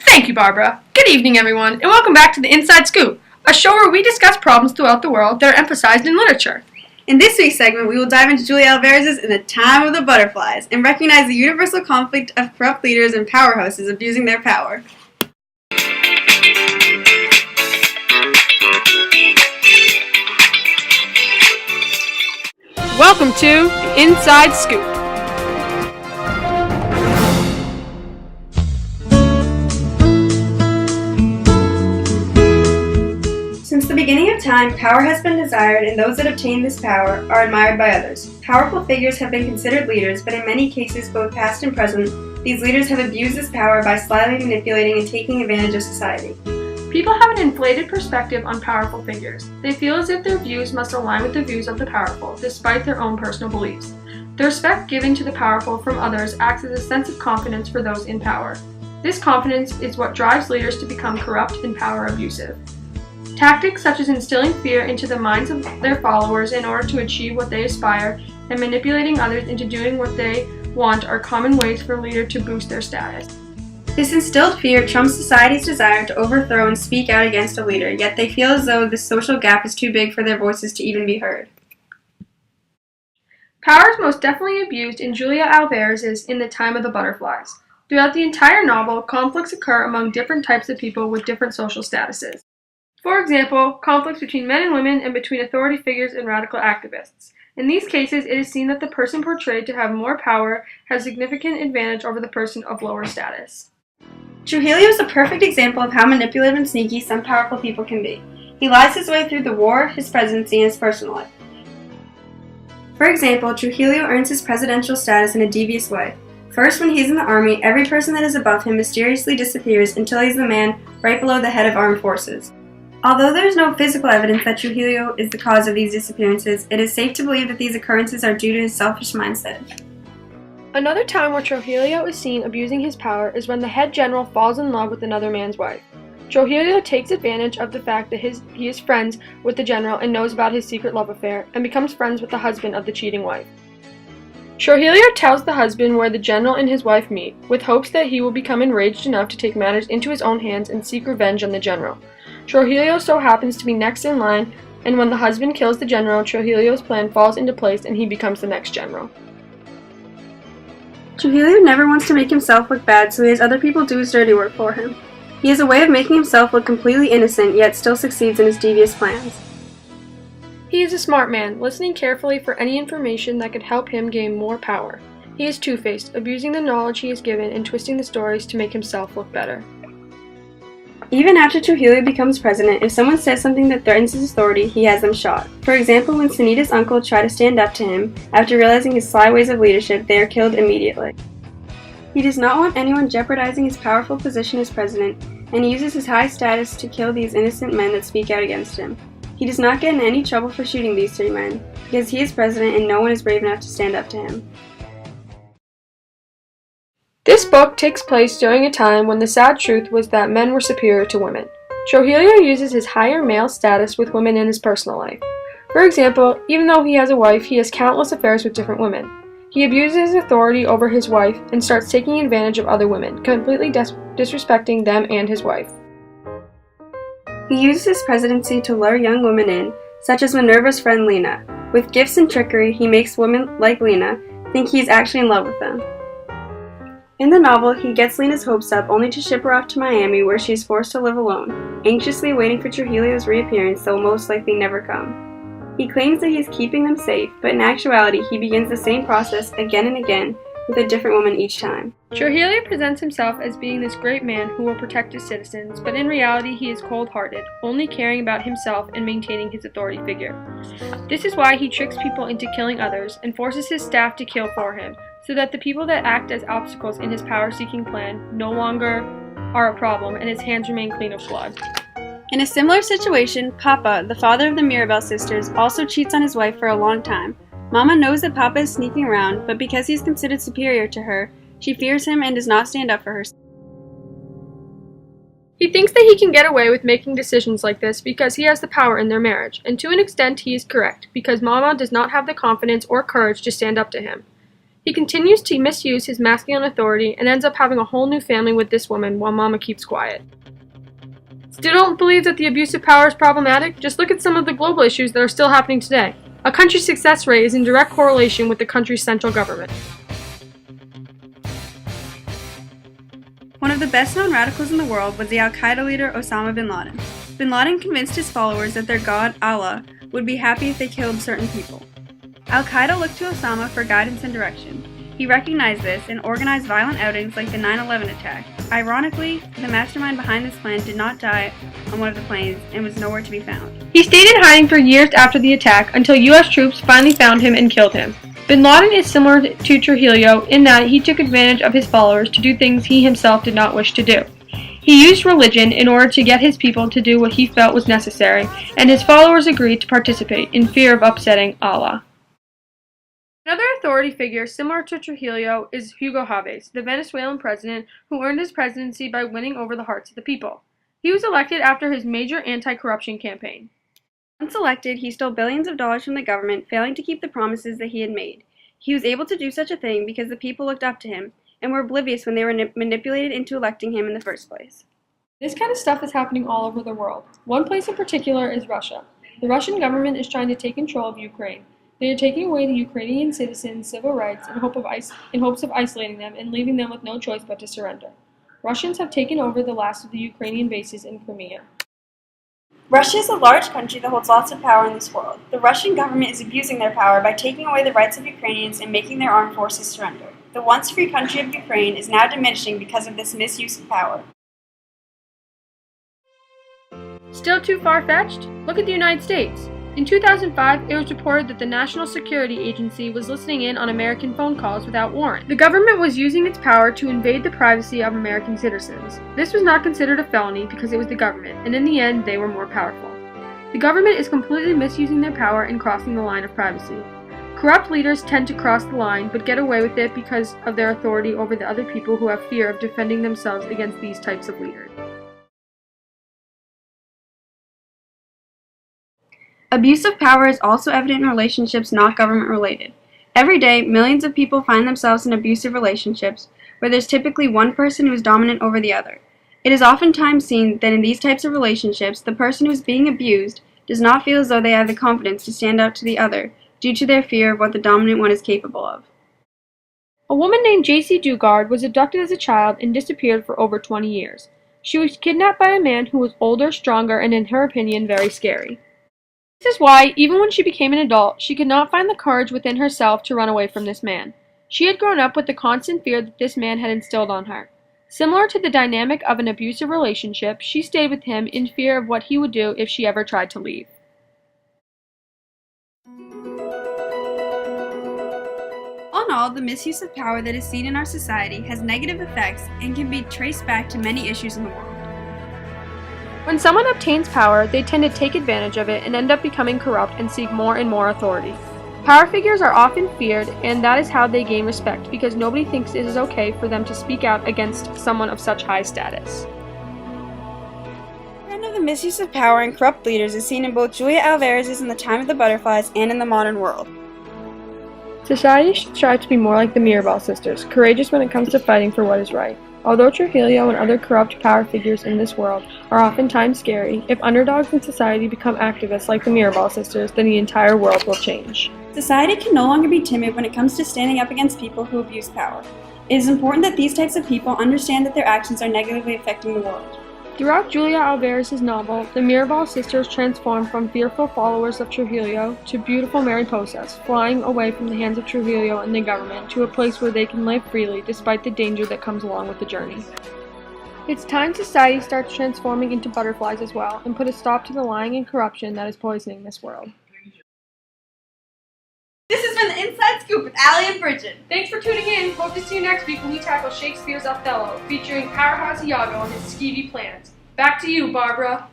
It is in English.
Thank you, Barbara. Good evening, everyone, and welcome back to the Inside Scoop, a show where we discuss problems throughout the world that are emphasized in literature. In this week's segment, we will dive into Julia Alvarez's In the Time of the Butterflies and recognize the universal conflict of corrupt leaders and powerhouses abusing their power. Welcome to the Inside Scoop. Since the beginning of time, power has been desired, and those that obtain this power are admired by others. Powerful figures have been considered leaders, but in many cases, both past and present, these leaders have abused this power by slyly manipulating and taking advantage of society. People have an inflated perspective on powerful figures. They feel as if their views must align with the views of the powerful, despite their own personal beliefs. The respect given to the powerful from others acts as a sense of confidence for those in power. This confidence is what drives leaders to become corrupt and power abusive. Tactics such as instilling fear into the minds of their followers in order to achieve what they aspire and manipulating others into doing what they want are common ways for a leader to boost their status. This instilled fear trumps society's desire to overthrow and speak out against a leader, yet they feel as though this social gap is too big for their voices to even be heard. Power is most definitely abused in Julia Alvarez's In the Time of the Butterflies. Throughout the entire novel, conflicts occur among different types of people with different social statuses. For example, conflicts between men and women and between authority figures and radical activists. In these cases, it is seen that the person portrayed to have more power has significant advantage over the person of lower status. Trujillo is a perfect example of how manipulative and sneaky some powerful people can be. He lies his way through the war, his presidency, and his personal life. For example, Trujillo earns his presidential status in a devious way. First, when he's in the army, every person that is above him mysteriously disappears until he's the man right below the head of armed forces. Although there is no physical evidence that Trujillo is the cause of these disappearances, it is safe to believe that these occurrences are due to his selfish mindset. Another time where Trujillo is seen abusing his power is when the head general falls in love with another man's wife. Trujillo takes advantage of the fact that he is friends with the general and knows about his secret love affair, and becomes friends with the husband of the cheating wife. Trujillo tells the husband where the general and his wife meet, with hopes that he will become enraged enough to take matters into his own hands and seek revenge on the general. Trujillo so happens to be next in line, and when the husband kills the general, Trujillo's plan falls into place and he becomes the next general. Trujillo never wants to make himself look bad, so he has other people do his dirty work for him. He has a way of making himself look completely innocent, yet still succeeds in his devious plans. He is a smart man, listening carefully for any information that could help him gain more power. He is two-faced, abusing the knowledge he is given and twisting the stories to make himself look better. Even after Trujillo becomes president, if someone says something that threatens his authority, he has them shot. For example, when Sunita's uncle tried to stand up to him, after realizing his sly ways of leadership, they are killed immediately. He does not want anyone jeopardizing his powerful position as president, and he uses his high status to kill these innocent men that speak out against him. He does not get in any trouble for shooting these three men, because he is president and no one is brave enough to stand up to him. This book takes place during a time when the sad truth was that men were superior to women. Trujillo uses his higher male status with women in his personal life. For example, even though he has a wife, he has countless affairs with different women. He abuses his authority over his wife and starts taking advantage of other women, completely disrespecting them and his wife. He uses his presidency to lure young women in, such as Minerva's friend Lena. With gifts and trickery, he makes women like Lena think he is actually in love with them. In the novel, he gets Lena's hopes up only to ship her off to Miami, where she is forced to live alone, anxiously waiting for Trujillo's reappearance that will most likely never come. He claims that he is keeping them safe, but in actuality, he begins the same process again and again, with a different woman each time. Trujillo presents himself as being this great man who will protect his citizens, but in reality he is cold-hearted, only caring about himself and maintaining his authority figure. This is why he tricks people into killing others and forces his staff to kill for him, so that the people that act as obstacles in his power-seeking plan no longer are a problem and his hands remain clean of blood. In a similar situation, Papa, the father of the Mirabel sisters, also cheats on his wife for a long time. Mama knows that Papa is sneaking around, but because he is considered superior to her, she fears him and does not stand up for herself. He thinks that he can get away with making decisions like this because he has the power in their marriage, and to an extent he is correct, because Mama does not have the confidence or courage to stand up to him. He continues to misuse his masculine authority and ends up having a whole new family with this woman while Mama keeps quiet. Still don't believe that the abuse of power is problematic? Just look at some of the global issues that are still happening today. A country's success rate is in direct correlation with the country's central government. One of the best-known radicals in the world was the Al-Qaeda leader Osama bin Laden. Bin Laden convinced his followers that their god, Allah, would be happy if they killed certain people. Al-Qaeda looked to Osama for guidance and direction. He recognized this and organized violent outings like the 9/11 attack. Ironically, the mastermind behind this plan did not die on one of the planes and was nowhere to be found. He stayed in hiding for years after the attack until U.S. troops finally found him and killed him. Bin Laden is similar to Trujillo in that he took advantage of his followers to do things he himself did not wish to do. He used religion in order to get his people to do what he felt was necessary, and his followers agreed to participate in fear of upsetting Allah. Another authority figure similar to Trujillo is Hugo Chavez, the Venezuelan president who earned his presidency by winning over the hearts of the people. He was elected after his major anti-corruption campaign. Once elected, he stole billions of dollars from the government, failing to keep the promises that he had made. He was able to do such a thing because the people looked up to him and were oblivious when they were manipulated into electing him in the first place. This kind of stuff is happening all over the world. One place in particular is Russia. The Russian government is trying to take control of Ukraine. They are taking away the Ukrainian citizens' civil rights in hopes of isolating them and leaving them with no choice but to surrender. Russians have taken over the last of the Ukrainian bases in Crimea. Russia is a large country that holds lots of power in this world. The Russian government is abusing their power by taking away the rights of Ukrainians and making their armed forces surrender. The once free country of Ukraine is now diminishing because of this misuse of power. Still too far-fetched? Look at the United States. In 2005, it was reported that the National Security Agency was listening in on American phone calls without warrant. The government was using its power to invade the privacy of American citizens. This was not considered a felony because it was the government, and in the end, they were more powerful. The government is completely misusing their power and crossing the line of privacy. Corrupt leaders tend to cross the line, but get away with it because of their authority over the other people who have fear of defending themselves against these types of leaders. Abuse of power is also evident in relationships not government-related. Every day, millions of people find themselves in abusive relationships, where there's typically one person who is dominant over the other. It is oftentimes seen that in these types of relationships, the person who is being abused does not feel as though they have the confidence to stand out to the other, due to their fear of what the dominant one is capable of. A woman named J.C. Dugard was abducted as a child and disappeared for over 20 years. She was kidnapped by a man who was older, stronger, and in her opinion, very scary. This is why, even when she became an adult, she could not find the courage within herself to run away from this man. She had grown up with the constant fear that this man had instilled on her. Similar to the dynamic of an abusive relationship, she stayed with him in fear of what he would do if she ever tried to leave. All in all, the misuse of power that is seen in our society has negative effects and can be traced back to many issues in the world. When someone obtains power, they tend to take advantage of it and end up becoming corrupt and seek more and more authority. Power figures are often feared, and that is how they gain respect, because nobody thinks it is okay for them to speak out against someone of such high status. The trend of the misuse of power and corrupt leaders is seen in both Julia Alvarez's In the Time of the Butterflies and in the modern world. Society should strive to be more like the Mirabal sisters, courageous when it comes to fighting for what is right. Although Trujillo and other corrupt power figures in this world are oftentimes scary, if underdogs in society become activists like the Mirabal sisters, then the entire world will change. Society can no longer be timid when it comes to standing up against people who abuse power. It is important that these types of people understand that their actions are negatively affecting the world. Throughout Julia Alvarez's novel, the Mirabal sisters transform from fearful followers of Trujillo to beautiful Mariposas, flying away from the hands of Trujillo and the government to a place where they can live freely despite the danger that comes along with the journey. It's time society starts transforming into butterflies as well, and put a stop to the lying and corruption that is poisoning this world. This has been the Inside Scoop with Allie and Bridget. Thanks for tuning in. Hope to see you next week when we tackle Shakespeare's Othello, featuring Powerhouse Iago and his skeevy plans. Back to you, Barbara.